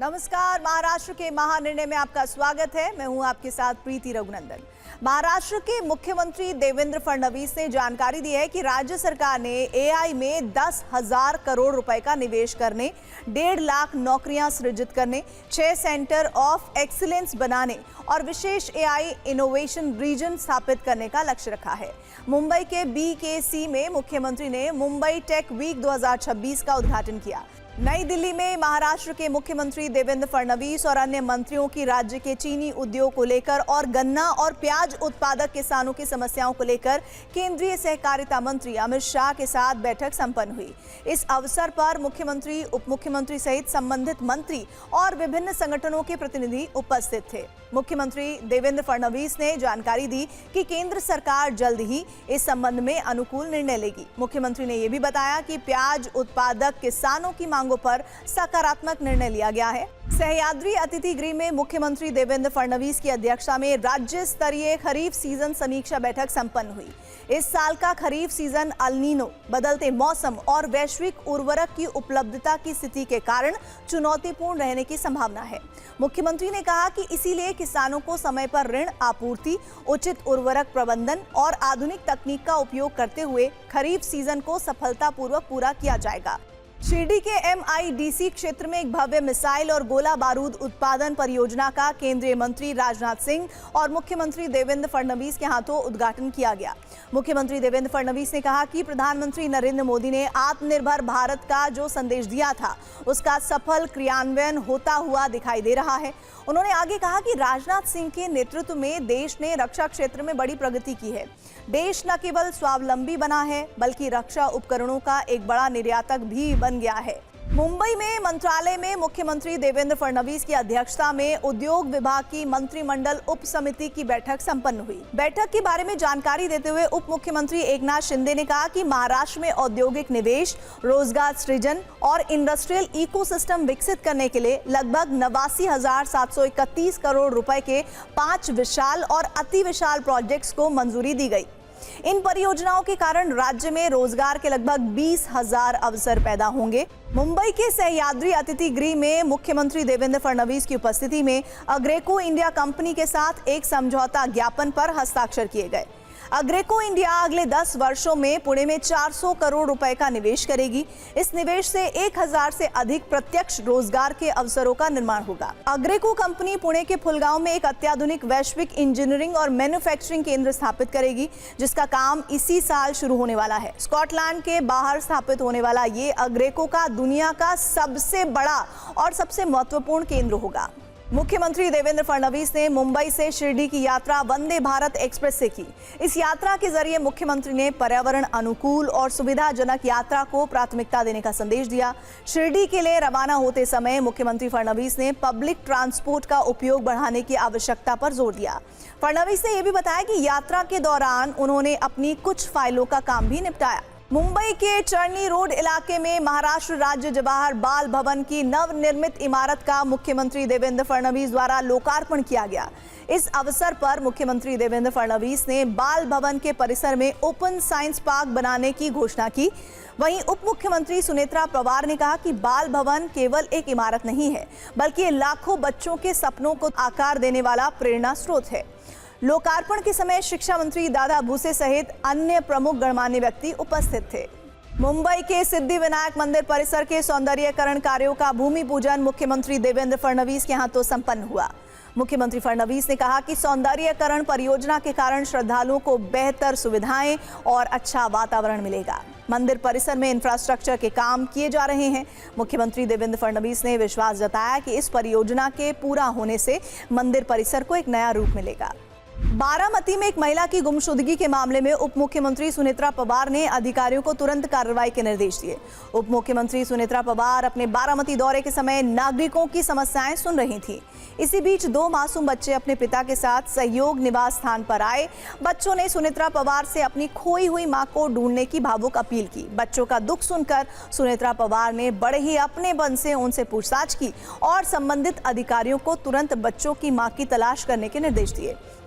नमस्कार। महाराष्ट्र के महानिर्णय में आपका स्वागत है। मैं हूं आपके साथ प्रीति रघुनंदन। महाराष्ट्र के मुख्यमंत्री देवेंद्र फडणवीस ने जानकारी दी है कि राज्य सरकार ने एआई में 10,000 करोड़ रुपए का निवेश करने, 1.5 लाख नौकरियां सृजित करने, 6 सेंटर ऑफ एक्सीलेंस बनाने और विशेष एआई इनोवेशन रीजन स्थापित करने का लक्ष्य रखा है। मुंबई के बीकेसी में मुख्यमंत्री ने मुंबई टेक वीक 2026 का उद्घाटन किया। नई दिल्ली में महाराष्ट्र के मुख्यमंत्री देवेंद्र फडणवीस और अन्य मंत्रियों की राज्य के चीनी उद्योग को लेकर और गन्ना और प्याज उत्पादक किसानों की समस्याओं को लेकर केंद्रीय सहकारिता मंत्री अमित शाह के साथ बैठक संपन्न हुई। इस अवसर पर मुख्यमंत्री, उप मुख्यमंत्री सहित संबंधित मंत्री और विभिन्न संगठनों के प्रतिनिधि उपस्थित थे। मुख्यमंत्री देवेंद्र फडणवीस ने जानकारी दी कि केंद्र सरकार जल्द ही इस संबंध में अनुकूल निर्णय लेगी। मुख्यमंत्री ने यह भी बताया कि प्याज उत्पादक किसानों की मांगों पर सकारात्मक निर्णय लिया गया है। सह्याद्री अतिथि गृह में मुख्यमंत्री देवेंद्र फडणवीस की अध्यक्षता में राज्य स्तरीय खरीफ सीजन समीक्षा बैठक संपन्न हुई। इस साल का खरीफ सीजन अल नीनो, बदलते मौसम और वैश्विक उर्वरक की उपलब्धता की स्थिति के कारण चुनौतीपूर्ण रहने की संभावना है। मुख्यमंत्री ने कहा कि इसीलिए किसानों को समय पर ऋण आपूर्ति, उचित उर्वरक प्रबंधन और आधुनिक तकनीक का उपयोग करते हुए खरीफ सीजन को सफलतापूर्वक पूरा किया जाएगा। शिरडी के MIDC क्षेत्र में एक भव्य मिसाइल और गोला बारूद उत्पादन परियोजना का केंद्रीय मंत्री राजनाथ सिंह और मुख्यमंत्री देवेंद्र फडणवीस के हाथों उद्घाटन किया गया। मुख्यमंत्री देवेंद्र फडणवीस ने कहा कि प्रधानमंत्री नरेंद्र मोदी ने आत्मनिर्भर भारत का जो संदेश दिया था, उसका सफल क्रियान्वयन होता हुआ दिखाई दे रहा है। उन्होंने आगे कहा कि राजनाथ सिंह के नेतृत्व में देश ने रक्षा क्षेत्र में बड़ी प्रगति की है। देश न केवल स्वावलंबी बना है, बल्कि रक्षा उपकरणों का एक बड़ा निर्यातक भी बन गया है। मुंबई में मंत्रालय में मुख्यमंत्री देवेंद्र फडणवीस की अध्यक्षता में उद्योग विभाग की मंत्रिमंडल उप समिति की बैठक संपन्न हुई। बैठक के बारे में जानकारी देते हुए उप मुख्यमंत्री एकनाथ शिंदे ने कहा कि महाराष्ट्र में औद्योगिक निवेश, रोजगार सृजन और इंडस्ट्रियल इकोसिस्टम विकसित करने के लिए लगभग 89,731 करोड़ रुपए के 5 विशाल और अति विशाल प्रोजेक्ट्स को मंजूरी दी गई। इन परियोजनाओं के कारण राज्य में रोजगार के लगभग 20,000 अवसर पैदा होंगे। मुंबई के सह्याद्री अतिथि गृह में मुख्यमंत्री देवेंद्र फडणवीस की उपस्थिति में अग्रेको इंडिया कंपनी के साथ एक समझौता ज्ञापन पर हस्ताक्षर किए गए। अग्रेको इंडिया अगले 10 वर्षों में पुणे में 400 करोड़ रुपए का निवेश करेगी। इस निवेश से 1,000 से अधिक प्रत्यक्ष रोजगार के अवसरों का निर्माण होगा। अग्रेको कंपनी पुणे के फुलगांव में एक अत्याधुनिक वैश्विक इंजीनियरिंग और मैन्युफैक्चरिंग केंद्र स्थापित करेगी, जिसका काम इसी साल शुरू होने वाला है। स्कॉटलैंड के बाहर स्थापित होने वाला ये अग्रेको का दुनिया का सबसे बड़ा और सबसे महत्वपूर्ण केंद्र होगा। मुख्यमंत्री देवेंद्र फडणवीस ने मुंबई से शिरडी की यात्रा वंदे भारत एक्सप्रेस से की। इस यात्रा के जरिए मुख्यमंत्री ने पर्यावरण अनुकूल और सुविधाजनक यात्रा को प्राथमिकता देने का संदेश दिया। शिरडी के लिए रवाना होते समय मुख्यमंत्री फडणवीस ने पब्लिक ट्रांसपोर्ट का उपयोग बढ़ाने की आवश्यकता पर जोर दिया। फडणवीस ने यह भी बताया कि यात्रा के दौरान उन्होंने अपनी कुछ फाइलों का काम भी निपटाया। मुंबई के चर्नी रोड इलाके में महाराष्ट्र राज्य जवाहर बाल भवन की नवनिर्मित इमारत का मुख्यमंत्री देवेंद्र फडणवीस द्वारा लोकार्पण किया गया। इस अवसर पर मुख्यमंत्री देवेंद्र फडणवीस ने बाल भवन के परिसर में ओपन साइंस पार्क बनाने की घोषणा की। वहीं उप मुख्यमंत्री सुनेत्रा पवार ने कहा कि बाल भवन केवल एक इमारत नहीं है, बल्कि ये लाखों बच्चों के सपनों को आकार देने वाला प्रेरणा स्रोत है। लोकार्पण के समय शिक्षा मंत्री दादा भूसे सहित अन्य प्रमुख गणमान्य व्यक्ति उपस्थित थे। मुंबई के सिद्धिविनायक मंदिर परिसर के सौंदर्यीकरण कार्यों का भूमि पूजन मुख्यमंत्री देवेंद्र फडणवीस के हाथों संपन्न हुआ। मुख्यमंत्री फडणवीस ने कहा कि सौंदर्यीकरण परियोजना के कारण श्रद्धालुओं को बेहतर सुविधाएं और अच्छा वातावरण मिलेगा। मंदिर परिसर में इंफ्रास्ट्रक्चर के काम किए जा रहे हैं। मुख्यमंत्री देवेंद्र फडणवीस ने विश्वास जताया कि इस परियोजना के पूरा होने से मंदिर परिसर को एक नया रूप मिलेगा। बारामती में एक महिला की गुमशुदगी के मामले में उप मुख्यमंत्री सुनेत्रा पवार ने अधिकारियों को तुरंत कार्रवाई के निर्देश दिए। उप मुख्यमंत्री सुनेत्रा पवार अपने बारामती दौरे के समय नागरिकों की समस्याएं सुन रही थीं। इसी बीच 2 मासूम बच्चे अपने पिता के साथ सहयोग निवास स्थान पर आए। बच्चों ने सुनेत्रा पवार से अपनी खोई हुई मां को ढूंढने की भावुक अपील की। बच्चों का दुख सुनकर सुनेत्रा पवार ने बड़े ही अपनेपन से उनसे पूछताछ की और संबंधित अधिकारियों को तुरंत बच्चों की मां की तलाश करने के निर्देश दिए।